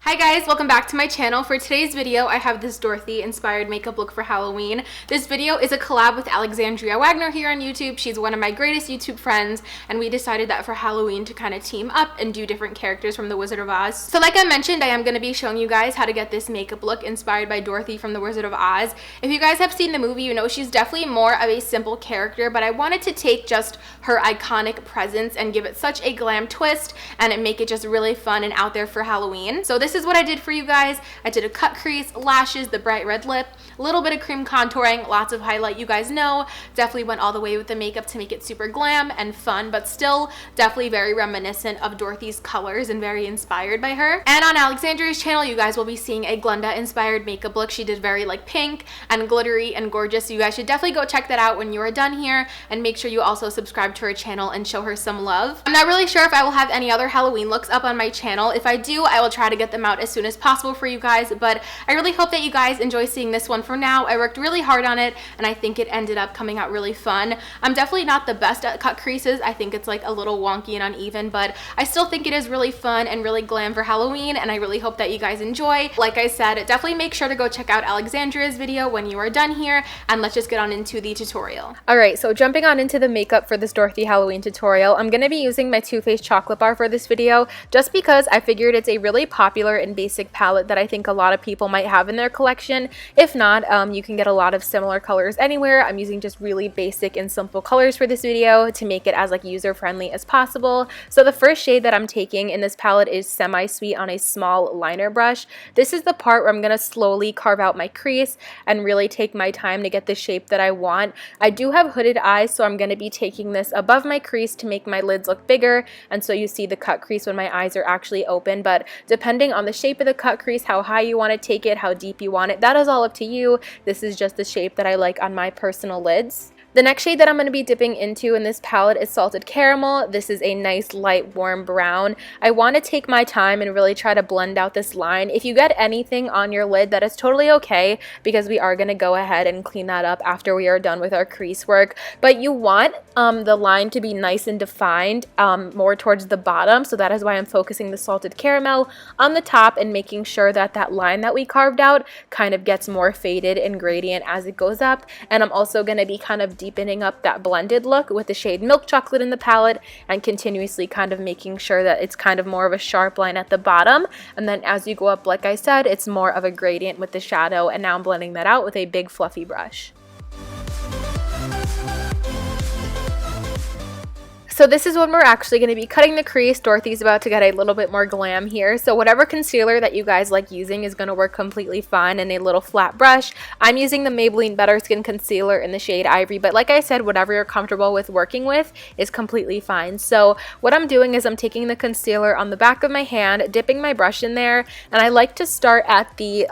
Hi guys, welcome back to my channel. For today's video, I have this Dorothy inspired makeup look for Halloween. This video is a collab with Alexandria Wagner here on YouTube. She's one of my greatest YouTube friends, and we decided that for Halloween to kind of team up and do different characters from The Wizard of Oz. So like I mentioned, I am going to be showing you guys how to get this makeup look inspired by Dorothy from The Wizard of Oz. If you guys have seen the movie, you know she's definitely more of a simple character, but I wanted to take just her iconic presence and give it such a glam twist and make it just really fun and out there for Halloween. So this is what I did for you guys. I did a cut crease, lashes, the bright red lip, a little bit of cream contouring, lots of highlight. You guys know, definitely went all the way with the makeup to make it super glam and fun, but still definitely very reminiscent of Dorothy's colors and very inspired by her. And on Alexandria's channel, you guys will be seeing a Glenda inspired makeup look. She did very like pink and glittery and gorgeous. So you guys should definitely go check that out when you are done here, and make sure you also subscribe to her channel and show her some love. I'm not really sure if I will have any other Halloween looks up on my channel. If I do, I will try to get them out as soon as possible for you guys, but I really hope that you guys enjoy seeing this one for now. I worked really hard on it, and I think it ended up coming out really fun. I'm definitely not the best at cut creases. I think it's like a little wonky and uneven, but I still think it is really fun and really glam for Halloween, and I really hope that you guys enjoy. Like I said, definitely make sure to go check out Alexandria's video when you are done here, and let's just get on into the tutorial. Alright, so jumping on into the makeup for this Dorothy Halloween tutorial, I'm going to be using my Too Faced chocolate bar for this video, just because I figured it's a really popular and basic palette that I think a lot of people might have in their collection. If not, you can get a lot of similar colors anywhere. I'm using just really basic and simple colors for this video to make it as like user-friendly as possible. So the first shade that I'm taking in this palette is Semi-Sweet on a small liner brush. This is the part where I'm going to slowly carve out my crease and really take my time to get the shape that I want. I do have hooded eyes, so I'm going to be taking this above my crease to make my lids look bigger, and so you see the cut crease when my eyes are actually open. But depending on the shape of the cut crease, how high you want to take it, how deep you want it, that is all up to you. This is just the shape that I like on my personal lids. The next shade that I'm going to be dipping into in this palette is Salted Caramel. This is a nice light warm brown. I want to take my time and really try to blend out this line. If you get anything on your lid, that is totally okay, because we are going to go ahead and clean that up after we are done with our crease work. But you want the line to be nice and defined more towards the bottom, so that is why I'm focusing the Salted Caramel on the top and making sure that that line that we carved out kind of gets more faded and gradient as it goes up. And I'm also going to be kind of deepening up that blended look with the shade Milk Chocolate in the palette, and continuously kind of making sure that it's kind of more of a sharp line at the bottom, and then as you go up, like I said, it's more of a gradient with the shadow. And now I'm blending that out with a big fluffy brush. So this is when we're actually going to be cutting the crease. Dorothy's about to get a little bit more glam here. So whatever concealer that you guys like using is going to work completely fine, and a little flat brush. I'm using the Maybelline Better Skin Concealer in the shade Ivory, but like I said, whatever you're comfortable with working with is completely fine. So what I'm doing is I'm taking the concealer on the back of my hand, dipping my brush in there, and I like to start at the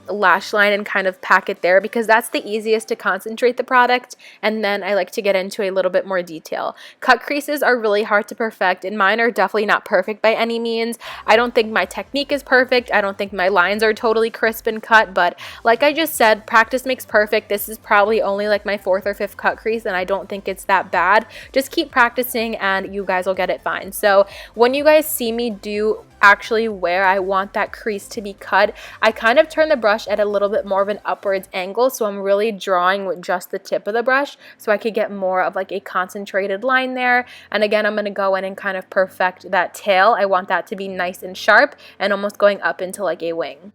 lash line and kind of pack it there, because that's the easiest to concentrate the product, and then I like to get into a little bit more detail. Cut creases are really hard to perfect, and mine are definitely not perfect by any means. I don't think my technique is perfect. I don't think my lines are totally crisp and cut, but like I just said, practice makes perfect. This is probably only like my 4th or 5th cut crease, and I don't think it's that bad. Just keep practicing and you guys will get it fine. So when you guys see me do actually where I want that crease to be cut, I kind of turn the brush at a little bit more of an upwards angle, so I'm really drawing with just the tip of the brush so I could get more of like a concentrated line there. And again, I'm going to go in and kind of perfect that tail. I want that to be nice and sharp and almost going up into like a wing.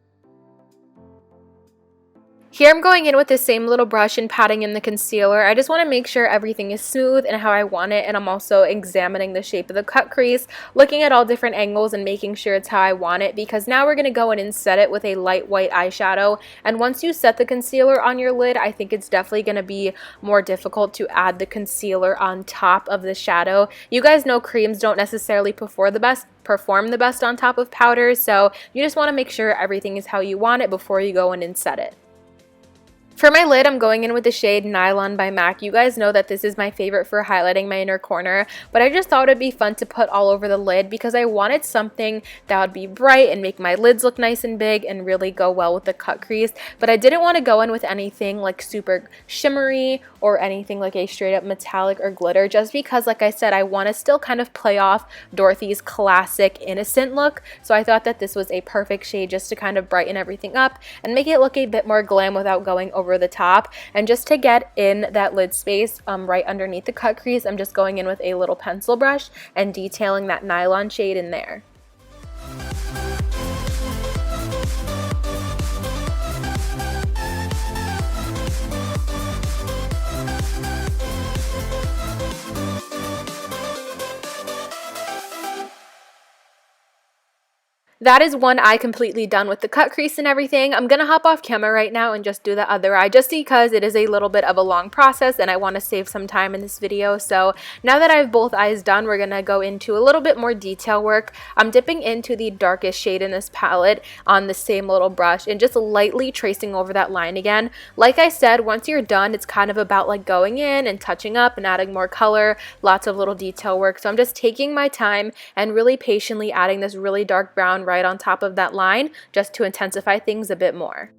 Here I'm going in with the same little brush and patting in the concealer. I just want to make sure everything is smooth and how I want it, and I'm also examining the shape of the cut crease, looking at all different angles and making sure it's how I want it, because now we're going to go in and set it with a light white eyeshadow. And once you set the concealer on your lid, I think it's definitely going to be more difficult to add the concealer on top of the shadow. You guys know creams don't necessarily perform the best on top of powders, so you just want to make sure everything is how you want it before you go in and set it. For my lid, I'm going in with the shade Nylon by MAC. You guys know that this is my favorite for highlighting my inner corner, but I just thought it'd be fun to put all over the lid because I wanted something that would be bright and make my lids look nice and big and really go well with the cut crease. But I didn't want to go in with anything like super shimmery or anything like a straight up metallic or glitter, just because, like I said, I want to still kind of play off Dorothy's classic innocent look. So I thought that this was a perfect shade just to kind of brighten everything up and make it look a bit more glam without going over the top. And just to get in that lid space right underneath the cut crease, I'm just going in with a little pencil brush and detailing that Nylon shade in there. That is one eye completely done with the cut crease and everything. I'm gonna hop off camera right now and just do the other eye just because it is a little bit of a long process and I want to save some time in this video. So now that I have both eyes done, we're gonna go into a little bit more detail work. I'm dipping into the darkest shade in this palette on the same little brush and just lightly tracing over that line again. Like I said, once you're done, it's kind of about like going in and touching up and adding more color, lots of little detail work. So I'm just taking my time and really patiently adding this really dark brown right on top of that line just to intensify things a bit more.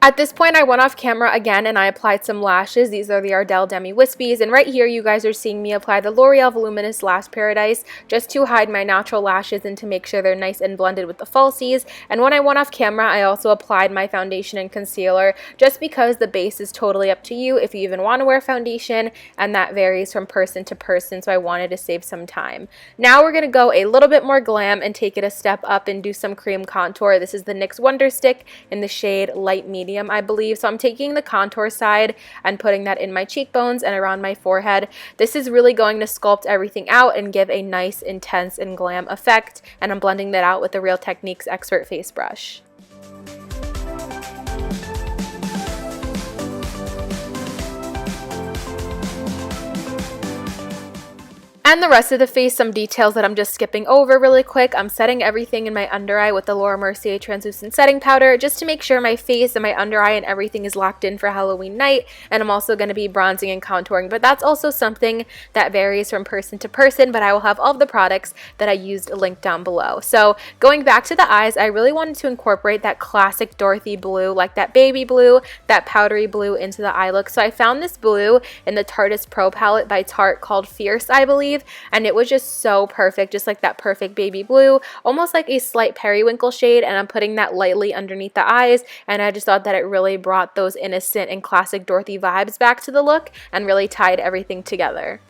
At this point, I went off camera again and I applied some lashes. These are the Ardell Demi Wispies, and right here you guys are seeing me apply the L'Oreal Voluminous Lash Paradise just to hide my natural lashes and to make sure they're nice and blended with the falsies. And when I went off camera, I also applied my foundation and concealer just because the base is totally up to you if you even want to wear foundation, and that varies from person to person, so I wanted to save some time. Now we're going to go a little bit more glam and take it a step up and do some cream contour. This is the NYX Wonder Stick in the shade Light Medium, I believe. So I'm taking the contour side and putting that in my cheekbones and around my forehead. This is really going to sculpt everything out and give a nice, intense, and glam effect. And I'm blending that out with the Real Techniques Expert Face Brush. And the rest of the face, some details that I'm just skipping over really quick. I'm setting everything in my under eye with the Laura Mercier translucent setting powder just to make sure my face and my under eye and everything is locked in for Halloween night. And I'm also going to be bronzing and contouring, but that's also something that varies from person to person, but I will have all of the products that I used linked down below. So going back to the eyes, I really wanted to incorporate that classic Dorothy blue, like that baby blue, that powdery blue into the eye look. So I found this blue in the Tarteist Pro palette by Tarte called Fierce, I believe. And it was just so perfect, just like that perfect baby blue, almost like a slight periwinkle shade, and I'm putting that lightly underneath the eyes, and I just thought that it really brought those innocent and classic Dorothy vibes back to the look and really tied everything together.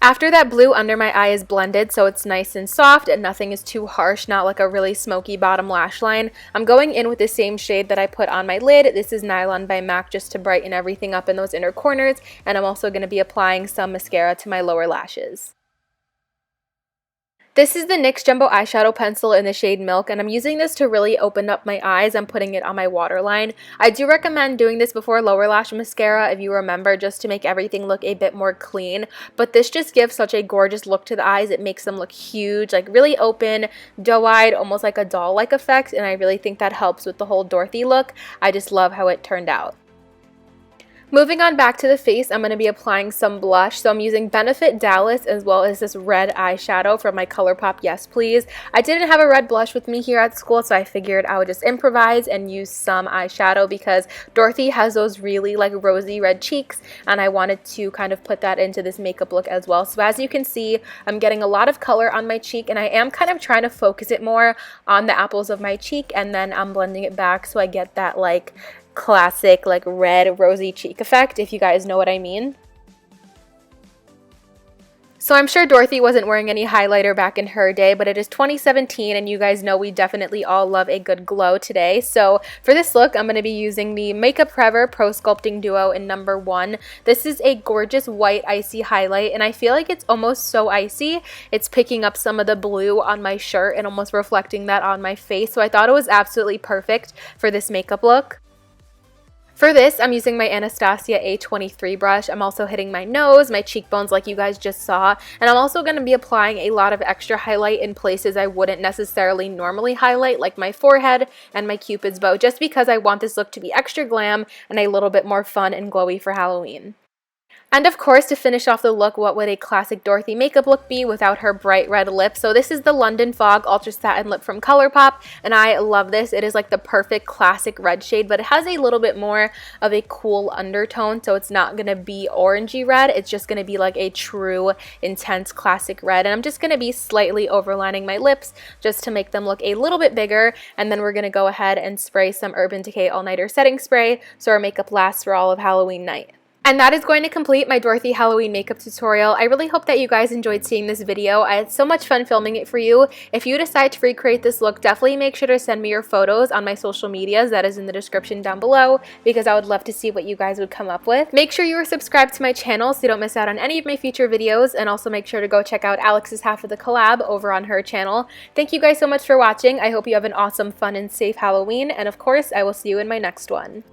After that blue under my eye is blended so it's nice and soft and nothing is too harsh, not like a really smoky bottom lash line, I'm going in with the same shade that I put on my lid. This is Nylon by MAC just to brighten everything up in those inner corners, and I'm also going to be applying some mascara to my lower lashes. This is the NYX Jumbo Eyeshadow Pencil in the shade Milk, and I'm using this to really open up my eyes. I'm putting it on my waterline. I do recommend doing this before lower lash mascara, if you remember, just to make everything look a bit more clean. But this just gives such a gorgeous look to the eyes. It makes them look huge, like really open, doe-eyed, almost like a doll-like effect, and I really think that helps with the whole Dorothy look. I just love how it turned out. Moving on back to the face, I'm going to be applying some blush. So I'm using Benefit Dallas as well as this red eyeshadow from my Colourpop Yes Please. I didn't have a red blush with me here at school, so I figured I would just improvise and use some eyeshadow because Dorothy has those really like rosy red cheeks, and I wanted to kind of put that into this makeup look as well. So as you can see, I'm getting a lot of color on my cheek, and I am kind of trying to focus it more on the apples of my cheek, and then I'm blending it back so I get that like classic like red rosy cheek effect, if you guys know what I mean. So I'm sure Dorothy wasn't wearing any highlighter back in her day, but it is 2017 and you guys know we definitely all love a good glow today. So for this look, I'm going to be using the Makeup Forever Pro Sculpting Duo in number 1. This is a gorgeous white icy highlight, and I feel like it's almost so icy. It's picking up some of the blue on my shirt and almost reflecting that on my face. So I thought it was absolutely perfect for this makeup look. For this, I'm using my Anastasia A23 brush. I'm also hitting my nose, my cheekbones like you guys just saw, and I'm also going to be applying a lot of extra highlight in places I wouldn't necessarily normally highlight, like my forehead and my Cupid's bow, just because I want this look to be extra glam and a little bit more fun and glowy for Halloween. And of course, to finish off the look, what would a classic Dorothy makeup look be without her bright red lip? So this is the London Fog Ultra Satin Lip from Colourpop, and I love this. It is like the perfect classic red shade, but it has a little bit more of a cool undertone, so it's not going to be orangey red. It's just going to be like a true, intense classic red. And I'm just going to be slightly overlining my lips just to make them look a little bit bigger, and then we're going to go ahead and spray some Urban Decay All Nighter setting spray so our makeup lasts for all of Halloween night. And that is going to complete my Dorothy Halloween makeup tutorial. I really hope that you guys enjoyed seeing this video. I had so much fun filming it for you. If you decide to recreate this look, definitely make sure to send me your photos on my social medias. That is in the description down below, because I would love to see what you guys would come up with. Make sure you are subscribed to my channel so you don't miss out on any of my future videos, and also make sure to go check out Alex's half of the collab over on her channel. Thank you guys so much for watching. I hope you have an awesome, fun, and safe Halloween, and of course, I will see you in my next one.